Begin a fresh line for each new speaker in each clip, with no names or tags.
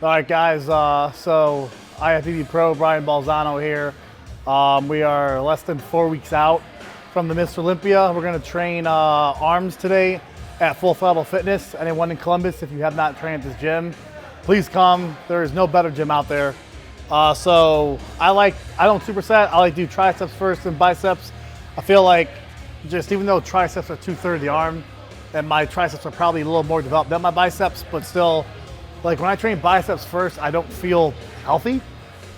All right, guys. So IFBB Pro, Bryan Balzano here. We are less than 4 weeks out from the Mr. Olympia. We're going to train arms today at Full Throttle Fitness. Anyone in Columbus, if you have not trained at this gym, please come. There is no better gym out there. So I don't superset. I like to do triceps first and biceps. I feel like just even though triceps are 2/3 of the arm, and my triceps are probably a little more developed than my biceps, but still, like when I train biceps first, I don't feel healthy.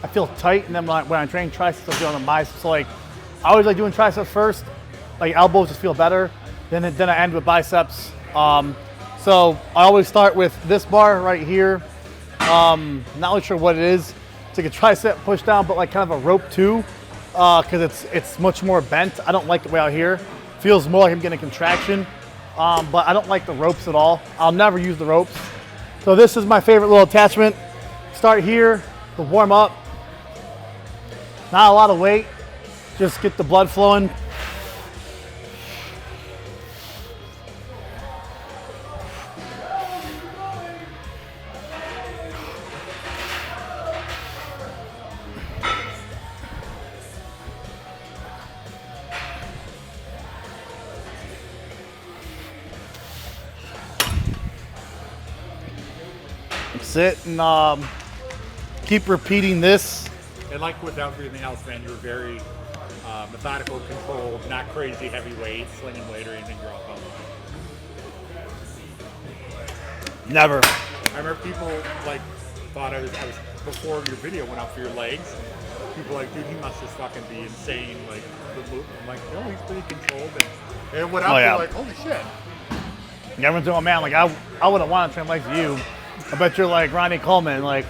I feel tight, and then when I train triceps, I feel on the biceps. So like, I always like doing triceps first. Like elbows just feel better. Then I end with biceps. So I always start with this bar right here. Not really sure what it is. It's like a tricep push down, but like kind of a rope too, because it's much more bent. I don't like it way out here. Feels more like I'm getting a contraction, but I don't like the ropes at all. I'll never use the ropes. So this is my favorite little attachment. Start here to warm up. Not a lot of weight, just get the blood flowing. Sit and keep repeating this.
And like with everything else, man, you're very methodical, controlled, not crazy heavy weight, slinging weight or anything you're all about.
Never.
I remember people like thought I was before your video went up for your legs. People like, dude, he must just fucking be insane. Like, I'm like, no, he's pretty controlled. And it went up, you're like, holy shit.
Everyone's doing, man, like I wouldn't want to train legs to you. I bet you're like Ronnie Coleman, like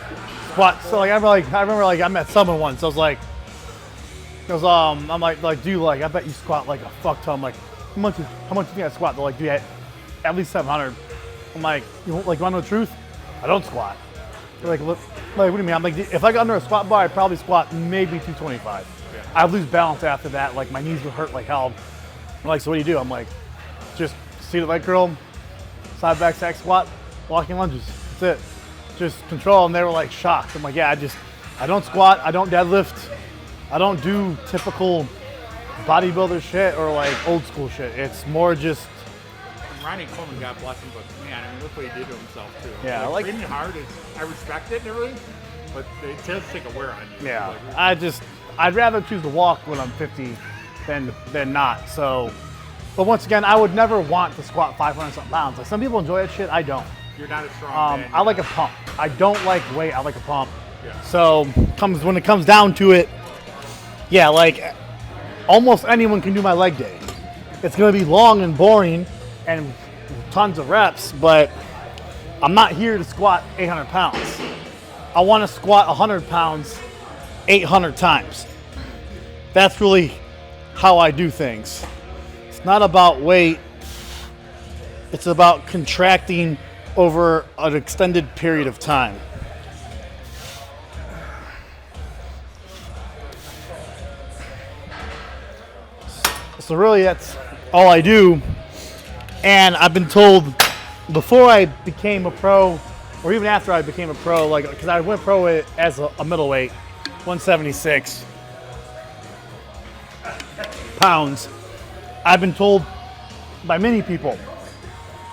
squat. So like I remember like I met someone once. I was like, I'm like, dude, like I bet you squat like a fuck ton. I'm like, how much do you think I squat? They're like, dude, at least 700. I'm like, you want to know the truth? I don't squat. They're like, look, like what do you mean? I'm like, if I got under a squat bar, I'd probably squat maybe 225. Yeah. I'd lose balance after that. Like my knees would hurt like hell. I'm like, so what do? I'm like, just seated leg curl, side back sack squat, walking lunges. That's it. Just control. And they were like shocked. I'm like, yeah, I don't squat, I don't deadlift, I don't do typical bodybuilder shit or like old school shit. It's more just.
Ronnie Coleman, God bless him, but man, I mean, look what he did to himself too.
Yeah,
like
training
hard is, I respect it and everything, but it does take a wear on you.
Yeah,
like,
I'd rather choose to walk when I'm 50 than not. So, but once again, I would never want to squat 500 something pounds. Like some people enjoy that shit, I don't.
You're not a strong man.
I like a pump. I don't like weight. I like a pump.
Yeah.
So when it comes down to it, yeah, like almost anyone can do my leg day. It's gonna be long and boring and tons of reps, but I'm not here to squat 800 pounds. I want to squat 100 pounds 800 times. That's really how I do things. It's not about weight. It's about contracting over an extended period of time. So really that's all I do. And I've been told before I became a pro, or even after I became a pro, like, because I went pro as a middleweight, 176 pounds. I've been told by many people,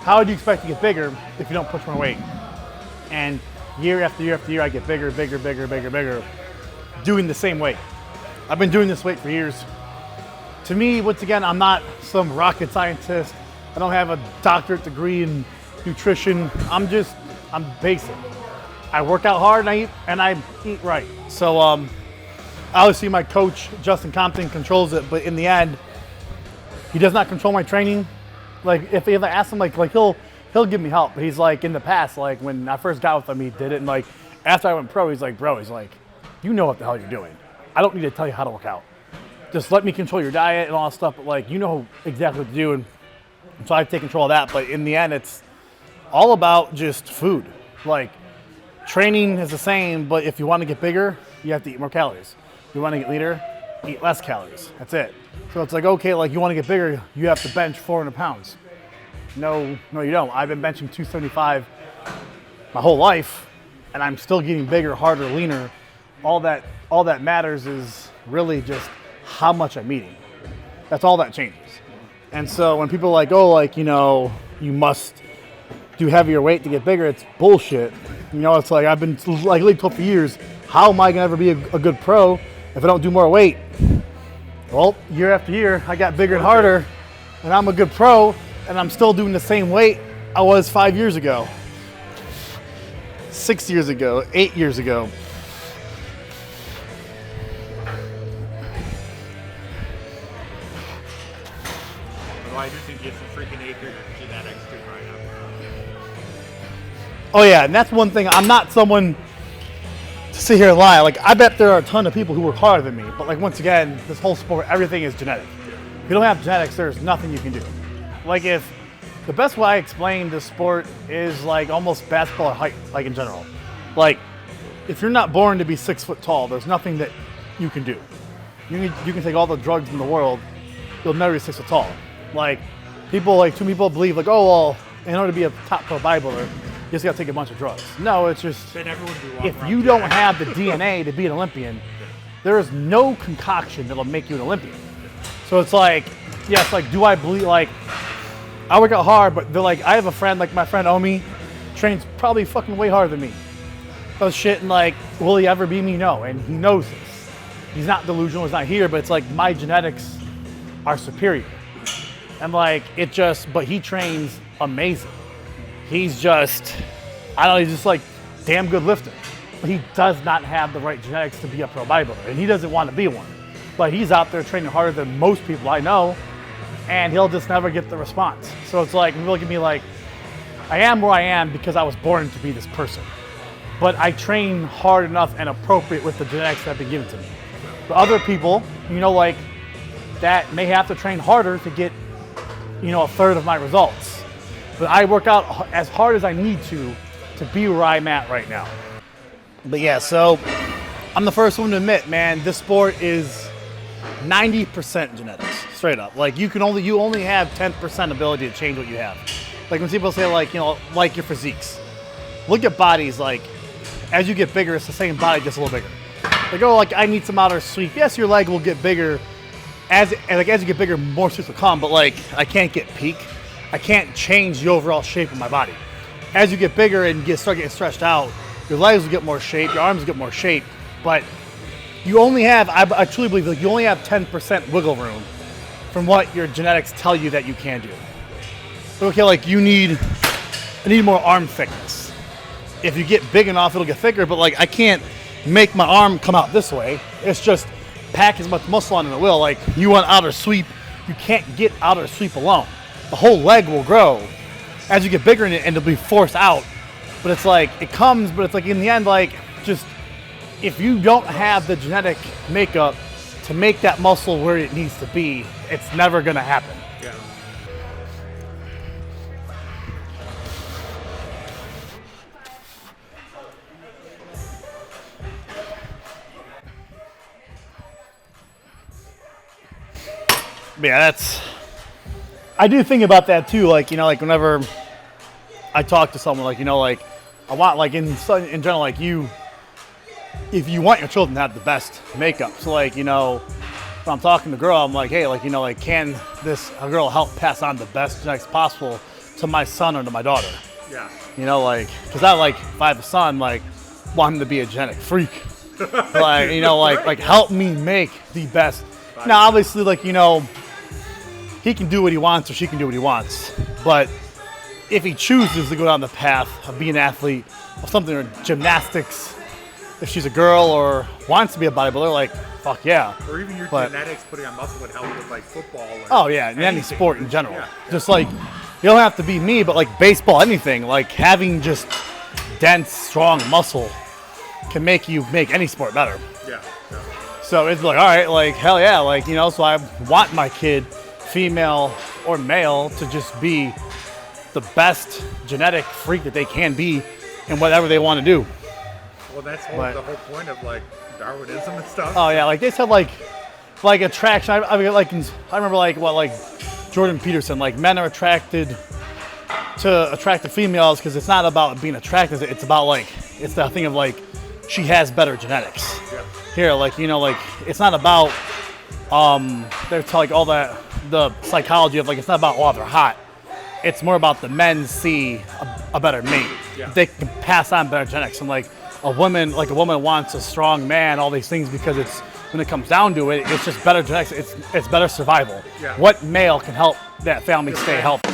how would you expect to get bigger if you don't push more weight? And year after year after year, I get bigger, doing the same weight. I've been doing this weight for years. To me, once again, I'm not some rocket scientist. I don't have a doctorate degree in nutrition. I'm basic. I work out hard and I eat right. So obviously my coach, Justin Compton, controls it, but in the end, he does not control my training. Like if I ask him, like he'll give me help. But he's like, in the past, like when I first got with him, he did it. And like after I went pro, he's like, bro, you know what the hell you're doing. I don't need to tell you how to work out. Just let me control your diet and all that stuff. But like, you know exactly what to do. And so I take control of that. But in the end, it's all about just food. Like training is the same, but if you want to get bigger, you have to eat more calories. If you want to get leaner, eat less calories. That's it. So it's like, okay, like you want to get bigger, you have to bench 400 pounds. No, you don't. I've been benching 275 my whole life, and I'm still getting bigger, harder, leaner, all that matters is really just how much I'm eating. That's all that changes. And so when people are like, oh, like, you know, you must do heavier weight to get bigger, it's bullshit. You know, it's like I've been like really told for years, how am I gonna ever be a good pro if I don't do more weight? Well, year after year, I got bigger and harder, and I'm a good pro, and I'm still doing the same weight I was 5 years ago, 6 years ago, 8 years ago.
Well, I do think you have some freaking acres of genetics too, Bryan.
Oh yeah, and that's one thing. I'm not someone to sit here and lie. Like, I bet there are a ton of people who work harder than me, but like, once again, this whole sport, everything is genetic. If you don't have genetics, there's nothing you can do. Like, if the best way I explain this sport is like almost basketball or height, like in general. Like, if you're not born to be 6 foot tall, there's nothing that you can do. You can take all the drugs in the world, you'll never be 6 foot tall. Like, two people believe like, oh, well, in order to be a top pro bodybuilder, you just gotta take a bunch of drugs. No, it's just,
Then everyone would be
if you don't have the DNA to be an Olympian, there is no concoction that'll make you an Olympian. So it's like, yes, like, do I believe, like, I work out hard, but they're like, I have a friend, like my friend Omi, trains probably fucking way harder than me. Does shit and like, will he ever be me? No, and he knows this. He's not delusional, he's not here, but it's like my genetics are superior. And like, but he trains amazing. He's just, I don't know, he's just like damn good lifter. But he does not have the right genetics to be a pro bodybuilder, and he doesn't want to be one. But he's out there training harder than most people I know, and he'll just never get the response. So it's like, people look at me like, I am where I am because I was born to be this person. But I train hard enough and appropriate with the genetics that have been given to me. But other people, you know, like, that may have to train harder to get, you know, a third of my results. But I work out as hard as I need to be where I'm at right now. But yeah, so I'm the first one to admit, man, this sport is 90% genetics, straight up. Like, you only have 10% ability to change what you have. Like, when people say, like, you know, like your physiques, look at bodies, like, as you get bigger, it's the same body, just a little bigger. Like, oh, like, I need some outer sweep. Yes, your leg will get bigger. As you get bigger, more sweeps will come, but like, I can't get peak. I can't change the overall shape of my body. As you get bigger and start getting stretched out, your legs will get more shape, your arms will get more shape, but you only have, I truly believe, like, you only have 10% wiggle room from what your genetics tell you that you can do. So, okay, like, I need more arm thickness. If you get big enough, it'll get thicker, but like, I can't make my arm come out this way. It's just pack as much muscle on as it will. Like, you want outer sweep, you can't get outer sweep alone. The whole leg will grow as you get bigger in it, and it'll be forced out. But it's like, it comes, but it's like, in the end, like, just, if you don't have the genetic makeup to make that muscle where it needs to be, it's never gonna happen.
Yeah.
Yeah, I do think about that too. Like, you know, like, whenever I talk to someone, like, you know, like, I want, like, in general, like, if you want your children to have the best makeup. So, like, you know, when I'm talking to a girl, I'm like, hey, like, you know, like, can a girl help pass on the best genetics possible to my son or to my daughter?
Yeah.
You know, like, because I, like, if I have a son, like, want him to be a genetic freak. Like, you know, like, help me make the best. Now, obviously, like, you know, he can do what he wants or she can do what he wants. But if he chooses to go down the path of being an athlete, of something, or gymnastics, if she's a girl or wants to be a bodybuilder, like, fuck yeah.
Or even your genetics putting on muscle would help with, like, football. Or
oh yeah, in any sport in general.
Yeah.
Just like, you don't have to be me, but like baseball, anything, like having just dense, strong muscle can make you make any sport better.
Yeah. Yeah.
So it's like, all right, like, hell yeah, like, you know, so I want my kid, female or male, to just be the best genetic freak that they can be in whatever they want to do.
Well, that's the whole point of, like, Darwinism and stuff.
Oh yeah, like they said, like attraction. I mean, like, I remember, like, what, like Jordan Peterson, like, men are attracted to females because it's not about being attracted, it's about, like, It's that thing of like, she has better genetics.
Yeah.
Here, like, you know, like, it's not about, they're like all that, the psychology of like, it's not about, oh, they're hot. It's more about the men see a better mate.
Yeah.
They can pass on better genetics. And like a woman wants a strong man, all these things, because it's, when it comes down to it, it's just better genetics. It's better survival.
Yeah.
What male can help that family stay healthy?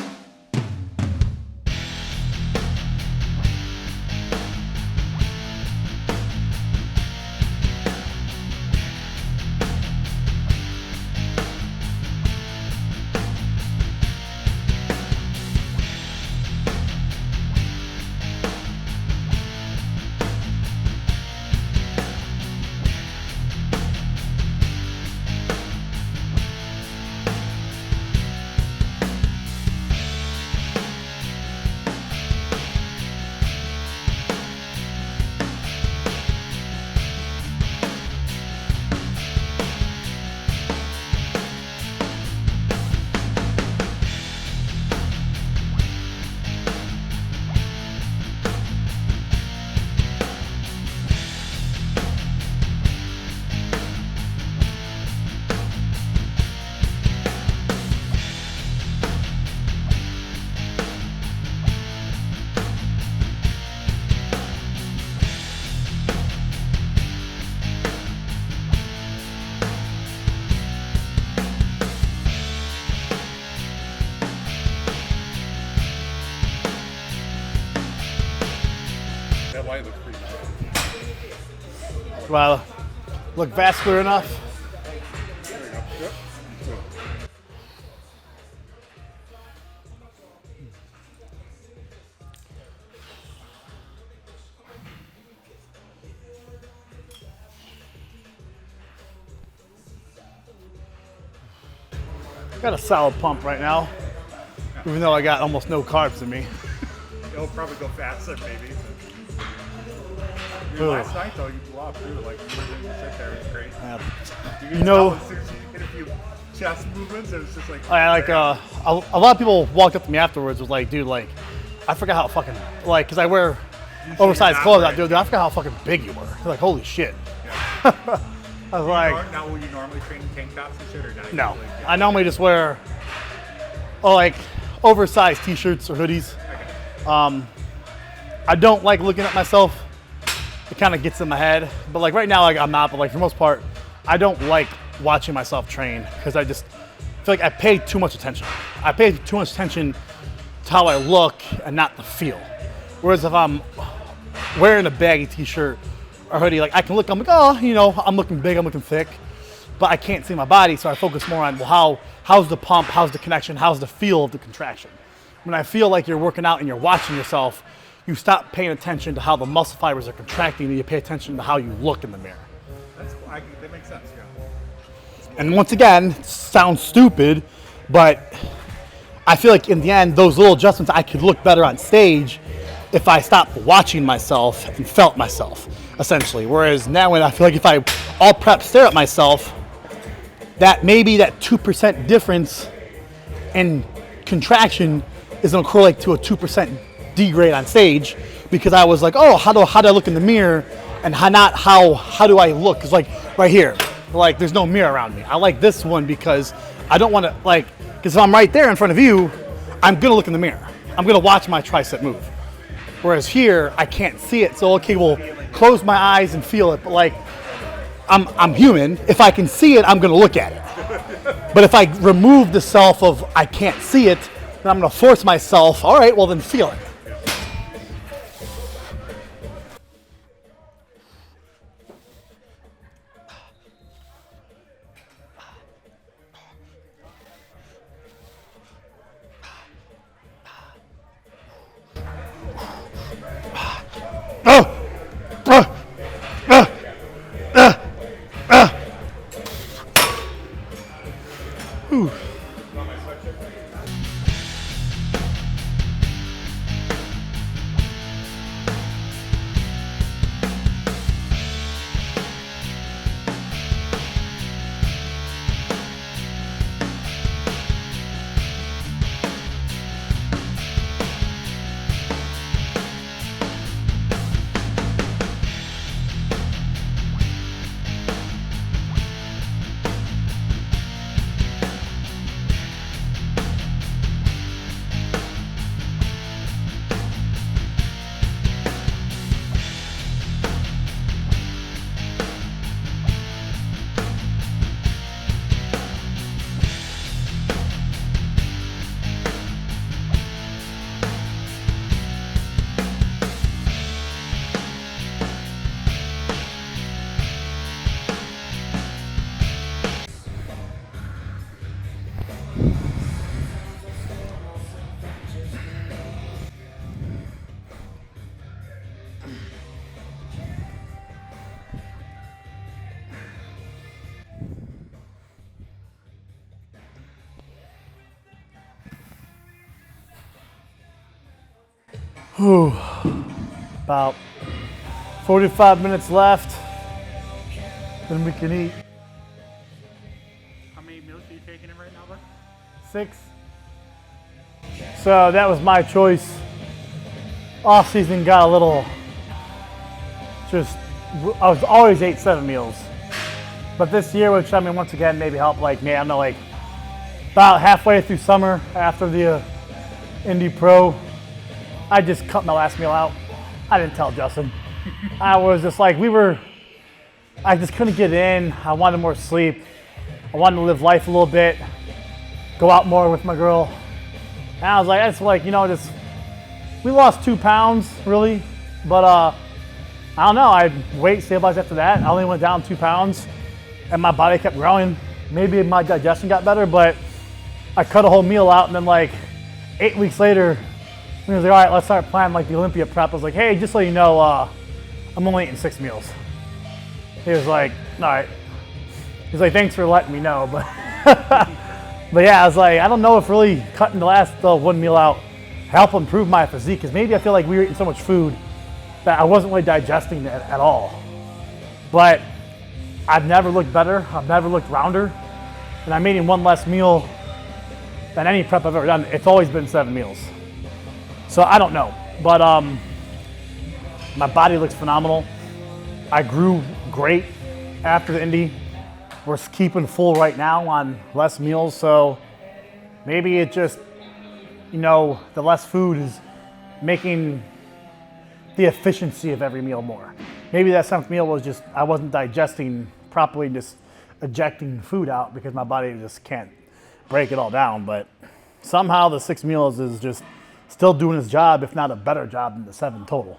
That light looks pretty nice.
Well, look vascular enough.
There you go. Yep.
Got a solid pump right now, even though I got almost no carbs in me.
It'll probably go faster, maybe.
Ooh.
Last night, though, you blew up, too. Like, you didn't sit there. It's great.
You know,
As soon as you hit a few chest movements, it was just like...
I like a lot of people walked up to me afterwards, was like, dude, like, I forgot how fucking, like, because I wear oversized clothes out, dude, I forgot how fucking big you were. They're like, holy shit.
Yeah.
I was like,
Now, will you normally train in tank tops and shit, or not?
no.
Usually?
I normally just wear, like, oversized t-shirts or hoodies. I don't like looking at myself. It kind of gets in my head. But like right now, like I'm not, but like for the most part, I don't like watching myself train because I just feel like I pay too much attention. I pay too much attention to how I look and not the feel. Whereas if I'm wearing a baggy t-shirt or hoodie, like I can look, I'm like, oh, you know, I'm looking big, I'm looking thick, but I can't see my body, so I focus more on, well, how's the pump, how's the connection, how's the feel of the contraction. When I feel like you're working out and you're watching yourself, you stop paying attention to how the muscle fibers are contracting and you pay attention to how you look in the mirror.
That's cool. That makes sense, yeah.
And once again, it sounds stupid, but I feel like in the end, those little adjustments, I could look better on stage if I stopped watching myself and felt myself, essentially. Whereas now when I feel like if I all prep stare at myself, that maybe that 2% difference in contraction is gonna correlate to a 2% degrade on stage, because I was like, oh, how do I look in the mirror, and how do I look? Because like right here, like there's no mirror around me. I like this one because I don't want to like, because if I'm right there in front of you, I'm gonna look in the mirror. I'm gonna watch my tricep move. Whereas here, I can't see it. So okay, well, close my eyes and feel it. But like, I'm human. If I can see it, I'm gonna look at it. But if I remove the self of I can't see it, then I'm gonna force myself. All right, well then feel it. Whew. About 45 minutes left, then we can eat.
How many meals are you taking in right now, bud?
6. So that was my choice. Off season got a little, I was always ate 7 meals. But this year, which I mean, once again, maybe helped like me, I don't know, like about halfway through summer after the Indy Pro, I just cut my last meal out. I didn't tell Justin. I was just like, I just couldn't get in. I wanted more sleep. I wanted to live life a little bit, go out more with my girl. And I was like, it's like, we lost 2 pounds really, but I don't know, I weight stabilized after that. I only went down 2 pounds and my body kept growing. Maybe my digestion got better, but I cut a whole meal out, and then like 8 weeks later, he was like, all right, let's start planning like the Olympia prep. I was like, hey, just so you know, I'm only eating 6 meals. He was like, all right. He's like, thanks for letting me know, but but yeah, I was like, I don't know if really cutting the last 1 meal out helped improve my physique, because maybe I feel like we were eating so much food that I wasn't really digesting it at all. But I've never looked better. I've never looked rounder, and I'm eating 1 less meal than any prep I've ever done. It's always been 7 meals. So I don't know, but my body looks phenomenal. I grew great after the Indy. We're keeping full right now on less meals, so maybe it just, the less food is making the efficiency of every meal more. Maybe that 7th meal was just, I wasn't digesting properly, just ejecting food out because my body just can't break it all down. But somehow the 6 meals is just still doing its job, if not a better job than the 7 total.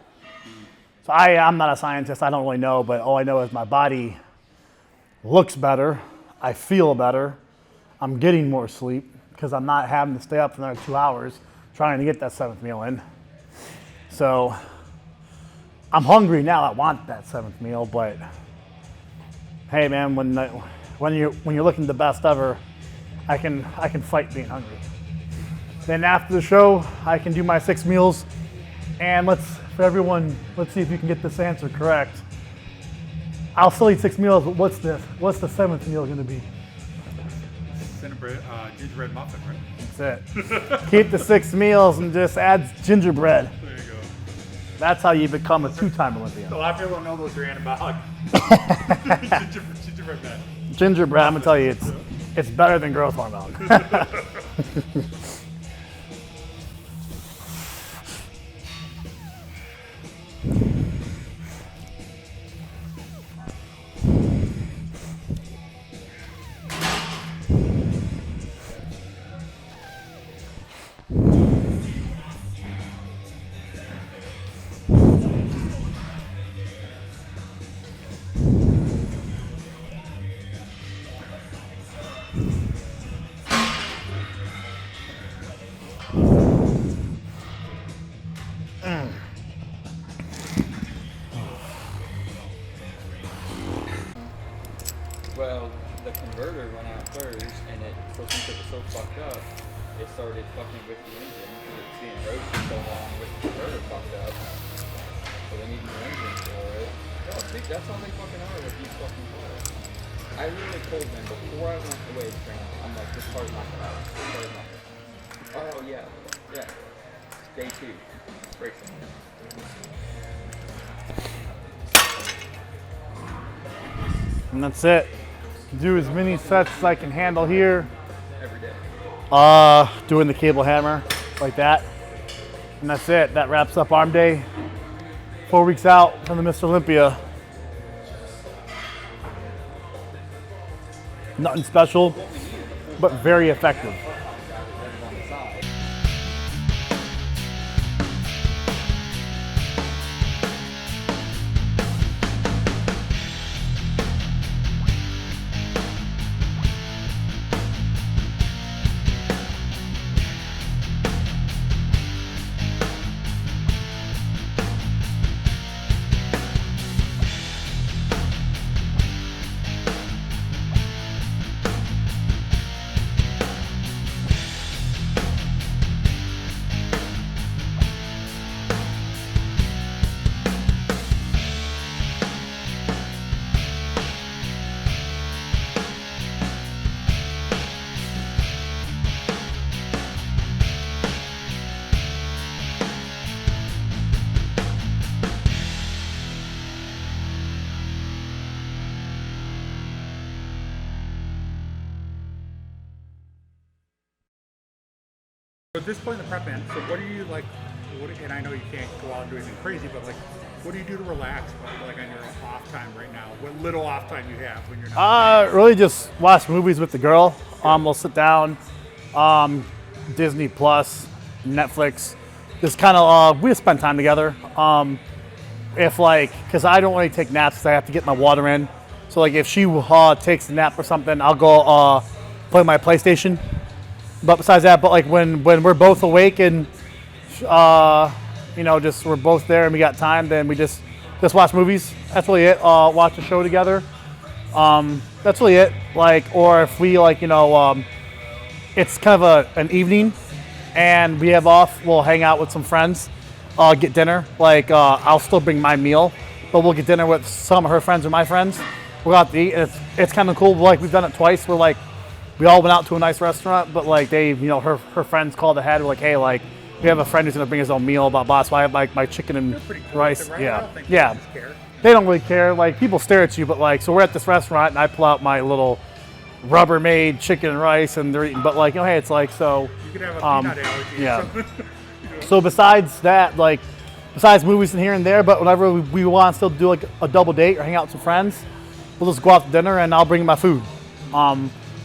So I'm not a scientist, I don't really know, but all I know is my body looks better, I feel better, I'm getting more sleep because I'm not having to stay up for another 2 hours trying to get that 7th meal in. So I'm hungry now, I want that 7th meal, but hey man, when you're looking the best ever, I can fight being hungry. Then after the show, I can do my 6 meals, and let's see if you can get this answer correct. I'll still eat 6 meals, but what's the 7th meal gonna be?
Gingerbread muffin, right?
That's it. Keep the 6 meals and just add gingerbread.
There you go.
That's how you become a 2-time Olympian.
A lot of people don't know those are anabolic. Gingerbread man.
Gingerbread, I'm gonna tell you, it's better than growth hormone.
Well, the converter went out first, and since it was so fucked up, it started fucking with the engine. It's being roasted so long with the converter fucked up. So they need a new engine for it. Oh, see, that's how they fucking are with these fucking cars. I really told them before I went away to train, I'm like, this car's not gonna happen. This car's not gonna happen. Oh, yeah. Day 2, racing.
And that's it. Do as many sets as I can handle here.
Every day.
Doing the cable hammer like that. And that's it. That wraps up arm day. 4 weeks out from the Mr. Olympia. Nothing special, but very effective.
At this point in the prep, man, so what do you like, and I know you can't go out and do anything crazy, but like, what do you do to relax, like on your off time right now? What little off time you have when you're not?
Really just watch movies with the girl. We'll sit down, Disney Plus, Netflix, just kind of, we just spend time together. If like, cause I don't really take naps because I have to get my water in. So like if she takes a nap or something, I'll go play my PlayStation. But besides that, but like when we're both awake and just we're both there and we got time, then we just watch movies. That's really it. Watch a show together. That's really it. Like, or if we like, it's kind of an evening and we have off, we'll hang out with some friends, get dinner. Like, I'll still bring my meal, but we'll get dinner with some of her friends or my friends. We'll go out to eat. And it's kind of cool. Like, we've done it twice. We're like, we all went out to a nice restaurant, but like they, her friends called ahead. We're like, hey, like we have a friend who's gonna bring his own meal. Blah blah. So I have like my chicken and
Cool
rice.
right?
Yeah,
I don't think
yeah. They don't really care. Like people stare at you, but like so we're at this restaurant and I pull out my little Rubbermaid chicken and rice and they're eating. But like hey, it's like so.
You could have a peanut allergy.
Yeah.
Or something.
So besides that, like besides movies and here and there, but whenever we want to still do like a double date or hang out with some friends, we'll just go out to dinner and I'll bring my food.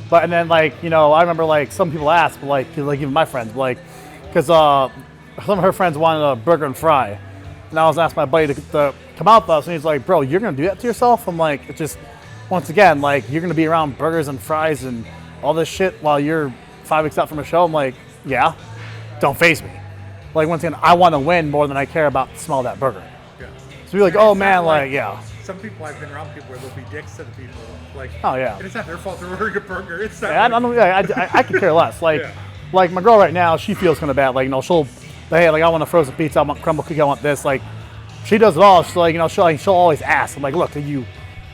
But and then like I remember like some people asked, but like even my friends, like because some of her friends wanted a burger and fry, and I was asking my buddy to come out with us, and he's like, bro, you're gonna do that to yourself? I'm like, it's just once again like you're gonna be around burgers and fries and all this shit while you're 5 weeks out from a show. I'm like, yeah, don't faze me. Like once again, I want to win more than I care about the smell of that burger.
Yeah.
So be like, oh man, like yeah.
Some people I've been around people where they'll be dicks to the people. Like,
oh yeah.
And it's not their fault they're ordering a burger. It's not.
Yeah, I could care less. Like,
yeah.
Like my girl right now, she feels kind of bad. Like she'll, hey, like I want a frozen pizza, I want crumble cookie, I want this. Like, she does it all. She's like, she'll always ask. I'm like, look, do you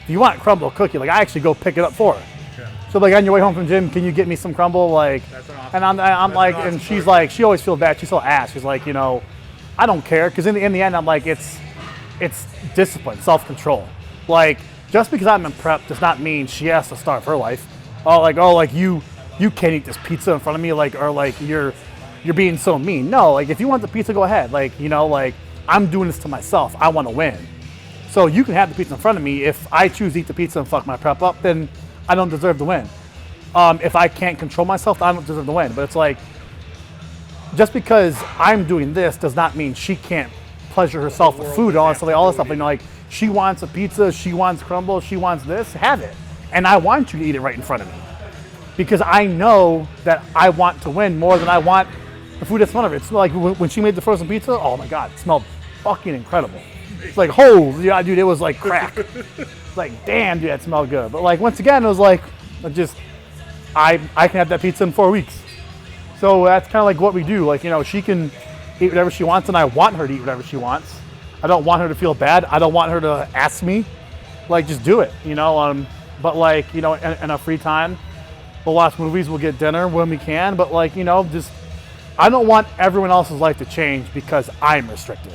want crumble cookie? Like I actually go pick it up for her.
Yeah.
So like on your way home from the gym, can you get me some crumble? Like,
that's an awesome,
and I'm like, and she's like, she always feels bad. She still asks. She's like, I don't care, because in the end, I'm like, it's discipline, self-control. Like, just because I'm in prep does not mean she has to starve her life. You can't eat this pizza in front of me, like, or like you're being so mean. No, like if you want the pizza, go ahead. Like, like I'm doing this to myself. I want to win. So you can have the pizza in front of me. If I choose to eat the pizza and fuck my prep up, then I don't deserve to win. If I can't control myself, I don't deserve to win. But it's like, just because I'm doing this does not mean she can't pleasure herself with food and all this stuff. Like she wants a pizza, she wants crumble, she wants this, have it. And I want you to eat it right in front of me. Because I know that I want to win more than I want the food that's in front of her. It's like when she made the frozen pizza, oh my God, it smelled fucking incredible. It's like, holy, yeah, dude, it was like crack. It's like, damn, dude, that smelled good. But like, once again, it was like, I can have that pizza in 4 weeks. So that's kind of like what we do. Like, she can eat whatever she wants, and I want her to eat whatever she wants. I don't want her to feel bad. I don't want her to ask me. Like, just do it, But like, in our free time, we'll watch movies, we'll get dinner when we can. But like, I don't want everyone else's life to change because I'm restricted.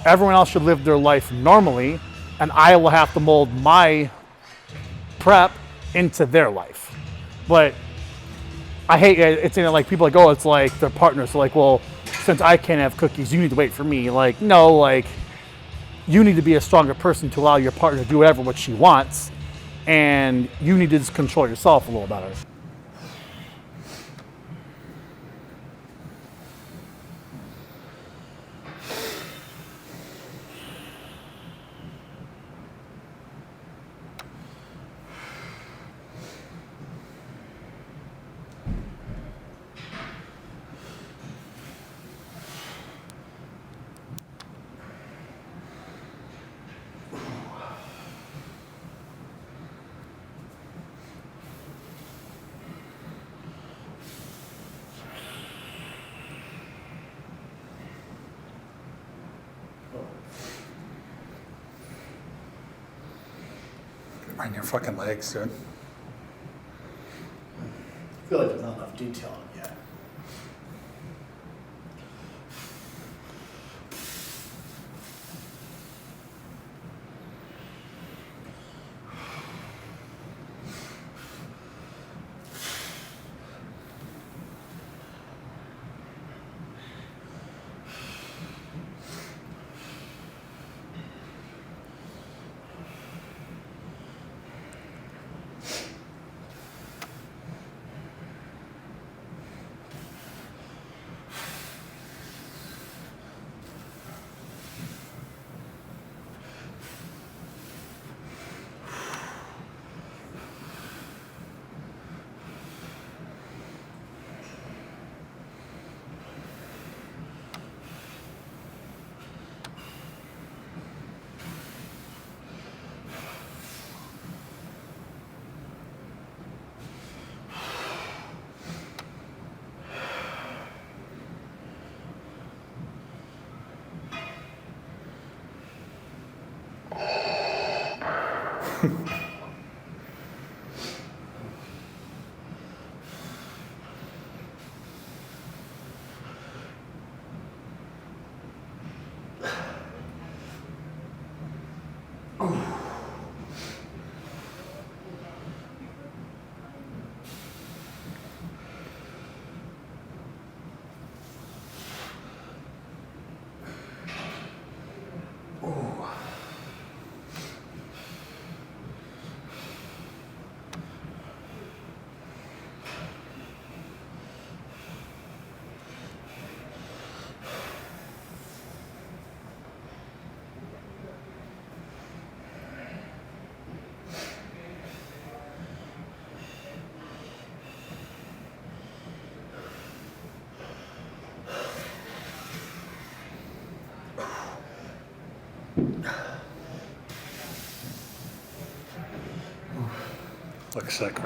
Everyone else should live their life normally, and I will have to mold my prep into their life. But I hate it's like people like, oh, it's like their partners. So like, well, since I can't have cookies, you need to wait for me. Like, no, like you need to be a stronger person to allow your partner to do whatever what she wants, and you need to just control yourself a little better.
Mind your fucking legs, dude.
I feel like there's not enough detail on it yet.
Looks sick, man.